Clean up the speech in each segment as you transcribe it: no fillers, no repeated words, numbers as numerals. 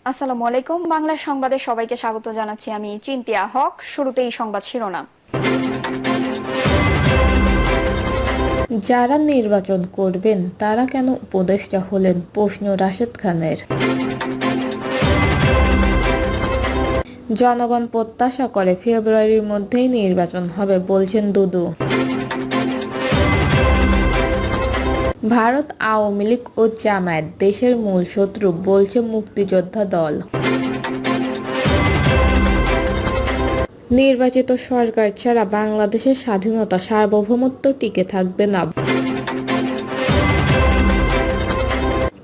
আসসালামু আলাইকুম। বাংলা সংবাদে সবাইকে স্বাগত জানাচ্ছি। আমি চিন্তিয়া হক। শুরুতেই সংবাদ শিরোনাম। যারা নির্বাচন করবেন তারা কেন উপদেষ্টা হলেন, প্রশ্ন রাশেদ খানের। জনগণ প্রত্যাশা করে ফেব্রুয়ারির মধ্যেই নির্বাচন হবে, বলছেন দুদু। ভারত আওয়ামী লীগ ও জামায়াত দেশের মূল শত্রু, বলছে মুক্তিযোদ্ধা দল। নির্বাচিত সরকার ছাড়া বাংলাদেশের স্বাধীনতা সার্বভৌমত্ব টিকে থাকবে না।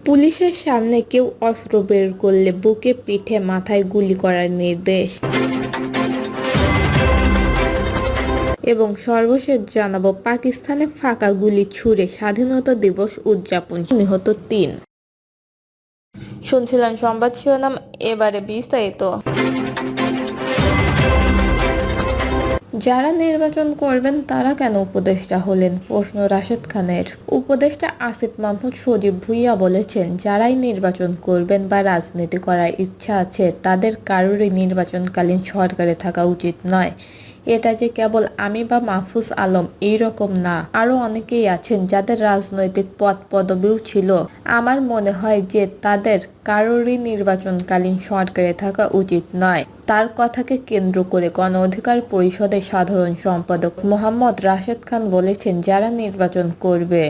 পুলিশের সামনে কেউ অস্ত্র বের করলে বুকে পিঠে মাথায় গুলি করার নির্দেশ। এবং সর্বশেষ জানাবো, পাকিস্তানে ফাঁকা গুলি ছুড়ে স্বাধীনতা দিবস উদযাপন, নিহত ৩। শুনছিলেন সংবাদ শিরোনাম, এবারে বিস্তারিত। যারা নির্বাচন করবেন তারা কেন উপদেষ্টা হলেন, প্রশ্ন রাশেদ খানের। উপদেষ্টা আসিফ মাহমুদ সজীব ভুঁইয়া বলেছেন, যারাই নির্বাচন করবেন বা রাজনীতি করার ইচ্ছা আছে তাদের কারোরই নির্বাচনকালীন সরকারে থাকা উচিত নয়। এটা যে কেবল আমি বা মাহফুজ আলম এইরকম না, আরো অনেকেই আছেন যাদের রাজনৈতিক পদ পদবিও ছিল। আমার মনে হয় যে তাদের কারোরই নির্বাচনকালীন সরকারে থাকা উচিত নয়। তার কথাকে কেন্দ্র করে গণ অধিকার পরিষদের সাধারণ সম্পাদক মোহাম্মদ রাশেদ খান বলেছেন, যারা নির্বাচন করবে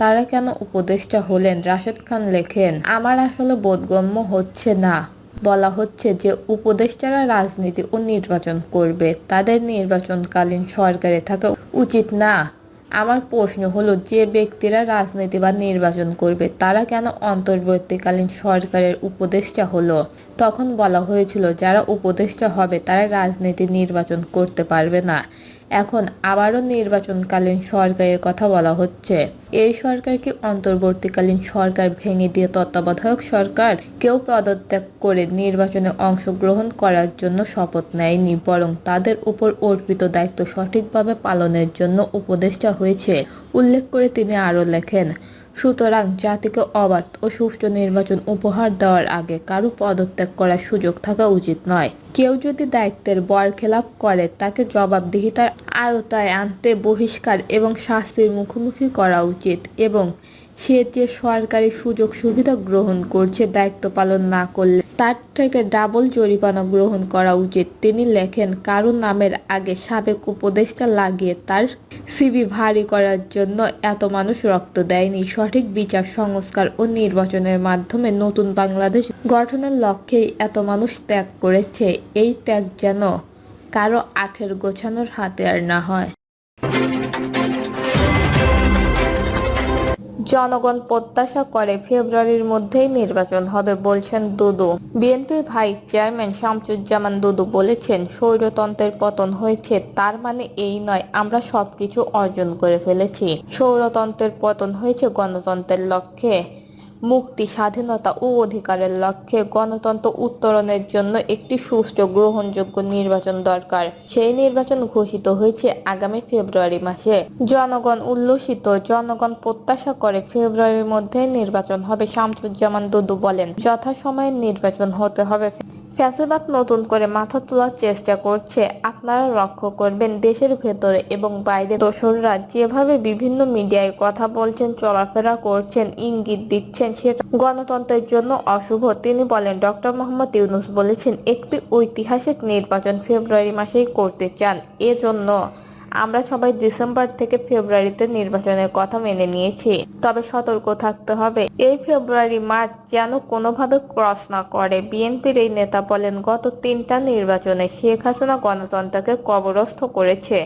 তারা কেন উপদেষ্টা হলেন। রাশেদ খান লেখেন, আমার আসলে বোধগম্য হচ্ছে না। বলা হচ্ছে যে উপদেষ্টারা রাজনীতি ও নির্বাচন করবে, তাদের নির্বাচনকালীন সরকারে থাকা উচিত না। আমার প্রশ্ন হলো, যে ব্যক্তিরা রাজনীতি বা নির্বাচন করবে তারা কেন অন্তর্বর্তীকালীন সরকারের উপদেষ্টা হলো। তখন বলা হয়েছিল যারা উপদেষ্টা হবে তারা রাজনীতি নির্বাচন করতে পারবে না। এখন আবারও নির্বাচনকালীন সরকারের কথা বলা হচ্ছে। এই সরকার কি অন্তর্বর্তীকালীন সরকার ভেঙে দিয়ে তত্ত্বাবধায়ক সরকার? কেউ পদত্যাগ করে নির্বাচনে অংশগ্রহণ করার জন্য শপথ নেয়নি, বরং তাদের উপর অর্পিত দায়িত্ব সঠিকভাবে পালনের জন্য উপদেষ্টা হয়েছে উল্লেখ করে তিনি আরও লেখেন, সুতরাং জাতিকে অবাধ ও সুষ্ঠু নির্বাচন উপহার দেওয়ার আগে কারো পদত্যাগ করার সুযোগ থাকা উচিত নয়। কেউ যদি দায়িত্বের বরখেলাপ করে তাকে জবাবদিহিতার আওতায় আনতে বহিষ্কার এবং শাস্তির মুখোমুখি করা উচিত, এবং সে যে সরকারি সুযোগ সুবিধা গ্রহণ করছে দায়িত্ব পালন না করলে তার থেকে ডাবল জরিমানা গ্রহণ করা উচিত। তিনি লেখেন, কারো নামের আগে সাবেক উপদেষ্টা লাগিয়ে তার সিভি ভারী করার জন্য এত মানুষ রক্ত দেয়নি। সঠিক বিচার সংস্কার ও নির্বাচনের মাধ্যমে নতুন বাংলাদেশ গঠনের লক্ষ্যেই এত মানুষ ত্যাগ করেছে। এই ত্যাগ যেন কারো আখের গোছানোর হাতিয়ার না হয়। জনগণ প্রত্যাশা করে ফেব্রুয়ারির মধ্যেই নির্বাচন হবে, বলছেন দুদু। বিএনপির ভাইস চেয়ারম্যান শামসুজ্জামান দুদু বলেছেন, স্বৈরতন্ত্রের পতন হয়েছে তার মানে এই নয় আমরা সবকিছু অর্জন করে ফেলেছি। স্বৈরতন্ত্রের পতন হয়েছে গণতন্ত্রের লক্ষ্যে, মুক্তি, স্বাধীনতা ও অধিকারের লক্ষ্যে। গণতন্ত্র উত্তরণের জন্য একটি সুষ্ঠু গ্রহণযোগ্য নির্বাচন দরকার। সেই নির্বাচন ঘোষিত হয়েছে আগামী ফেব্রুয়ারি মাসে। জনগণ উল্লসিত, জনগণ প্রত্যাশা করে ফেব্রুয়ারির মধ্যে নির্বাচন হবে। শামসুজ্জামান দুদু বলেন, যথাসময়ে নির্বাচন হতে হবে। ফ্যাসিবাদ নতুন করে মাথা তোলার চেষ্টা করছে। আপনারা লক্ষ্য করবেন দেশের ভেতরে এবং বাইরে দোসররা যেভাবে বিভিন্ন মিডিয়ায় কথা বলছেন, চলাফেরা করছেন, ইঙ্গিত দিচ্ছেন, সেটা গণতন্ত্রের জন্য অশুভ। তিনি বলেন, ডক্টর মোহাম্মদ ইউনূস বলেছেন একটি ঐতিহাসিক নির্বাচন ফেব্রুয়ারি মাসেই করতে চান। এজন্য আমরা সবাই ডিসেম্বর থেকে ফেব্রুয়ারিতে নির্বাচনের কথা মেনে নিয়েছি। তবে সতর্ক থাকতে হবে, এই ফেব্রুয়ারি মার্চ যেন কোনোভাবে ক্রস না করে। বিএনপির এই নেতা বলেন, গত 3টা নির্বাচনে শেখ হাসিনা গণতন্ত্রকে কবরস্থ করেছে।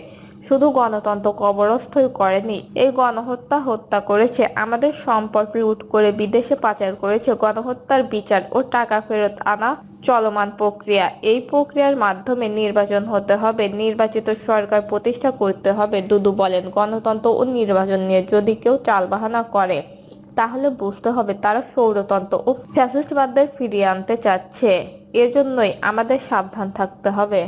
শুধু গণতন্ত্র কবরস্থই করেনি, এই গণহত্যা হত্যা করেছে, আমাদের সম্পদ লুট করে বিদেশে পাচার করেছে। গণহত্যার বিচার ও টাকা ফেরত আনা চলমান প্রক্রিয়া। এই প্রক্রিয়ার মাধ্যমে নির্বাচন হতে হবে, নির্বাচিত সরকার প্রতিষ্ঠা করতে হবে। দুদু বলেন, গণতন্ত্র ও নির্বাচন নিয়ে যদি কেউ টালবাহানা করে তাহলে বুঝতে হবে তারা স্বৈরতন্ত্র ও ফ্যাসিস্টবাদদের ফিরিয়ে আনতে চাচ্ছে। এজন্যই আমাদের সাবধান থাকতে হবে।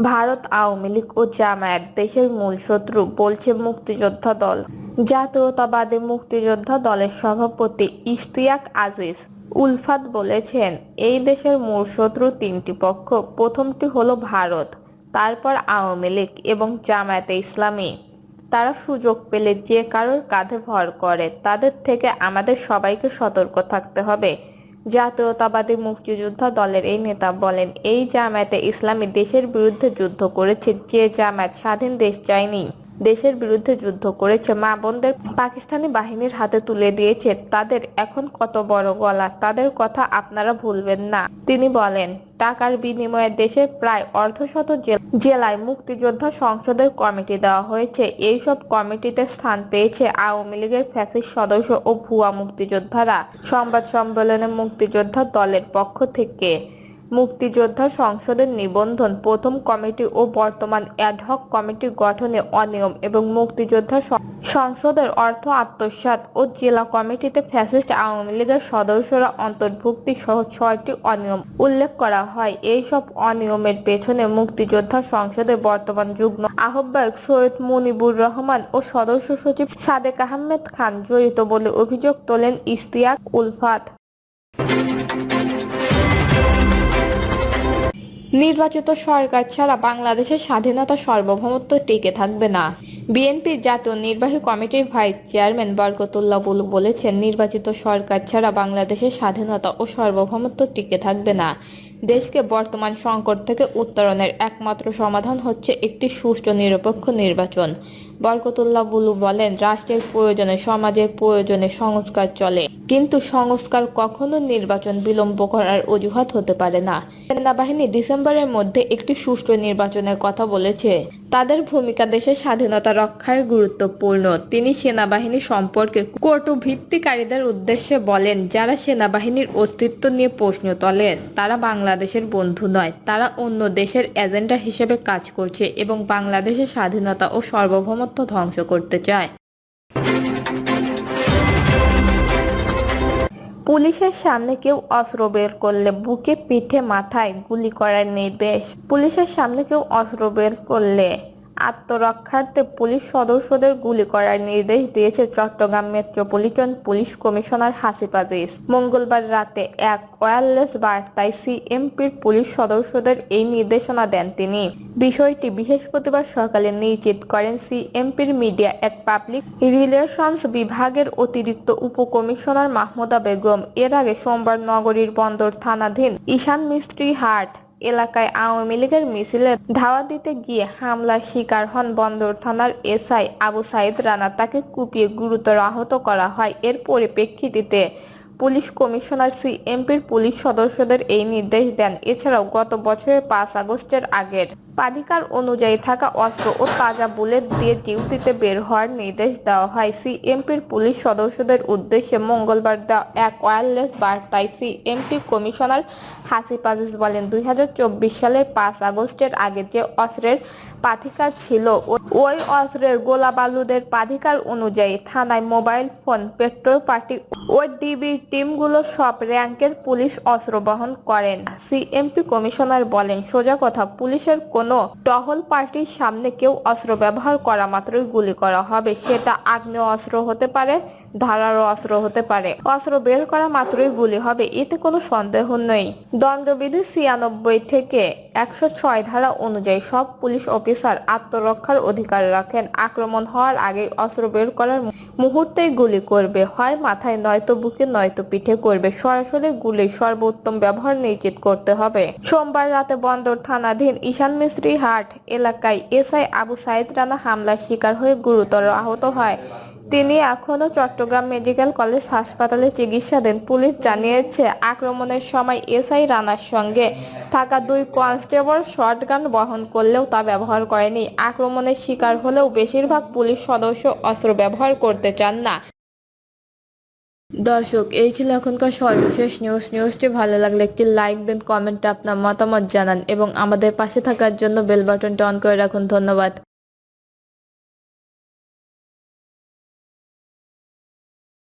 ভারত আওয়ামী লীগ ও জামায়াত দেশের মূল শত্রু, বলছে মুক্তিযোদ্ধা দল। জাতীয়তাবাদী মুক্তিযোদ্ধা দলের সভাপতি ইশতিয়াক আজিজ উলফাত বলেছেন, এই দেশের মূল শত্রু তিনটি পক্ষ। প্রথমটি হলো ভারত, তারপর আওয়ামী লীগ এবং জামায়াতে ইসলামী। তারা সুযোগ পেলে যে কারোর কাঁধে ভর করে। তাদের থেকে আমাদের সবাইকে সতর্ক থাকতে হবে। জাতীয়তাবাদী মুক্তিযোদ্ধা দলের এই নেতা বলেন, এই জামায়াতে ইসলামী দেশের বিরুদ্ধে যুদ্ধ করেছে। যে জামায়াত স্বাধীন দেশ চায়নি, দেশের বিরুদ্ধে যুদ্ধ করেছে, মা বোনদের পাকিস্তানি বাহিনীর হাতে তুলে দিয়েছে, তাদের এখন কত বড় গলা, তাদের কথা আপনারা ভুলবেন না। তিনি বলেন, টাকার বিনিময়ে দেশের প্রায় অর্ধশত জেলায় মুক্তিযোদ্ধা সংসদের কমিটি দেওয়া হয়েছে। এইসব কমিটিতে স্থান পেয়েছে আওয়ামী লীগের ফ্যাসিস্ট সদস্য ও ভুয়া মুক্তিযোদ্ধারা। সংবাদ সম্মেলনে মুক্তিযোদ্ধা দলের পক্ষ থেকে মুক্তিযোদ্ধা সংসদের নিবন্ধন, প্রথম কমিটি ও বর্তমান অ্যাডহক কমিটি গঠনে অনিয়ম এবং মুক্তিযোদ্ধা সংসদের অর্থ আত্মসাৎ ও জেলা কমিটিতে ফ্যাসিস্ট আওয়ামী লীগের সদস্যরা অন্তর্ভুক্তি সহ 6টি অনিয়ম উল্লেখ করা হয়। এইসব অনিয়মের পেছনে মুক্তিযোদ্ধা সংসদের বর্তমান যুগ্ম আহ্বায়ক সৈয়দ মুনিবুর রহমান ও সদস্য সচিব সাদেক আহমেদ খান জড়িত বলে অভিযোগ তোলেন ইশতিয়াক উলফাত। নির্বাচিত সরকার ছাড়া বাংলাদেশের স্বাধীনতা সার্বভৌমত্ব টিকে থাকবে না। বিএনপির জাতীয় নির্বাহী কমিটির ভাইস চেয়ারম্যান বরকতুল্লাহ বুলু বলেছেন, নির্বাচিত সরকার ছাড়া বাংলাদেশের স্বাধীনতা ও সার্বভৌমত্ব টিকে থাকবে না। দেশকে বর্তমান সংকট থেকে উত্তরণের একমাত্র সমাধান হচ্ছে একটি সুষ্ঠু নিরপেক্ষ নির্বাচন। বরকতুল্লাহ বুলু বলেন, রাষ্ট্রের প্রয়োজনে, সমাজের প্রয়োজনে সংস্কার চলে, কিন্তু সংস্কার কখনো নির্বাচন বিলম্ব করার অজুহাত হতে পারে না। সেনাবাহিনী ডিসেম্বরের মধ্যে একটি সুষ্ঠু নির্বাচনের কথা বলেছে। তাদের ভূমিকা দেশের স্বাধীনতা রক্ষায় গুরুত্বপূর্ণ। তিনি সেনাবাহিনী সম্পর্কে কটূক্তিকারীদের উদ্দেশ্যে বলেন, যারা সেনাবাহিনীর অস্তিত্ব নিয়ে প্রশ্ন তোলে তারা বাংলাদেশের বন্ধু নয়, তারা অন্য দেশের এজেন্ডা হিসেবে কাজ করছে এবং বাংলাদেশের স্বাধীনতা ও সার্বভৌমত্ব ধ্বংস করতে চায়। পুলিশের সামনে কেউ অস্ত্র বের করলে বুকে, পিঠে, মাথায় গুলি করার নির্দেশ। পুলিশের সামনে কেউ অস্ত্র বের করলে আত্মরক্ষার্থে পুলিশ সদস্যদের গুলি করার নির্দেশ দিয়েছে Chittagong metropolitan police commissioner Hasib Aziz. মঙ্গলবার রাতে এক ওয়্যারলেস বার্তায় সিএমপির পুলিশ সদস্যদের এই নির্দেশনা দেন তিনি। বিষয়টি বৃহস্পতিবার সকালে নিশ্চিত করেন সিএমপির মিডিয়া অ্যান্ড পাবলিক রিলেশনস বিভাগের অতিরিক্ত উপকমিশনার মাহমুদা বেগম। এর আগে সোমবার নগরীর বন্দর থানাধীন ঈশান মিস্ত্রি হাট এলাকায় আওয়ামী লীগের মিছিলে ধাওয়া দিতে গিয়ে হামলার শিকার হন বন্দর থানার এসআই আবু সাইদ রানা। তাকে কুপিয়ে গুরুতর আহত করা হয়। এর পরিপ্রেক্ষিতে পুলিশ কমিশনার সিএমপির পুলিশ সদস্যদের এই নির্দেশ দেন। এছাড়াও গত বছরের 5 আগস্টের আগের প্রাধিকার অনুযায়ী থাকা অস্ত্র ও তাজা বুলেট দিয়ে ডিউটিতে বের হওয়ার নির্দেশ দেওয়া হয়। সিএমপির পুলিশ সদস্যদের উদ্দেশ্যে মঙ্গলবার দেওয়া এক ওয়্যারলেস বার্তায় সিএমপি কমিশনার হাসিব আজিজ বলেন, 2024 সালের 5 আগস্টের আগে যে অস্ত্রের প্রাধিকার ছিল, ওই অস্ত্রের গোলা বারুদের প্রাধিকার অনুযায়ী থানায় মোবাইল ফোন, পেট্রোল পার্টি ও ডিবির টিমগুলো সব র্যাঙ্কের পুলিশ অস্ত্র বহন করেন। সিএমপি কমিশনার বলেন, সোজা কথা, পুলিশের কোনো টহল পার্টির সামনে কেউ অস্ত্র ব্যবহার করা মাত্রই গুলি করা হবে। সেটা আগ্নেয় অস্ত্র হতে পারে, ধারালো অস্ত্র হতে পারে। অস্ত্র বের করা মাত্রই গুলি হবে, এতে কোনো সন্দেহ নেই। দণ্ডবিধি 96 থেকে 106 ধারা অনুযায়ী সব পুলিশ অফিসার আত্মরক্ষার অধিকার রাখেন। আক্রমণ হওয়ার আগে অস্ত্র বের করার মুহূর্তেই গুলি করবে, হয় মাথায়, নয়তো বুকে, নয়তো পিঠে করবে। সরাসরি গুলির সর্বোত্তম ব্যবহার নিশ্চিত করতে হবে। সোমবার রাতে বন্দর থানাধীন ঈশান মিস্ত্রি হাট এলাকায় এসআই আবু সাইদ রানা হামলার শিকার হয়ে গুরুতর আহত হয়। তিনি এখনও চট্টগ্রাম মেডিকেল কলেজ হাসপাতালে চিকিৎসাধীন। পুলিশ জানিয়েছে, আক্রমণের সময় এসআই রানার সঙ্গে থাকা 2 কনস্টেবল শটগান বহন করলেও তা ব্যবহার করেনি। আক্রমণের শিকার হলেও বেশিরভাগ পুলিশ সদস্য অস্ত্র ব্যবহার করতে চান না। দর্শক, এই ছিল এখনকার সর্বশেষ নিউজটি ভালো লাগলে একটি লাইক দেন, কমেন্টে আপনার মতামত জানান এবং আমাদের পাশে থাকার জন্য বেল বাটনটা অন করে রাখুন। ধন্যবাদ।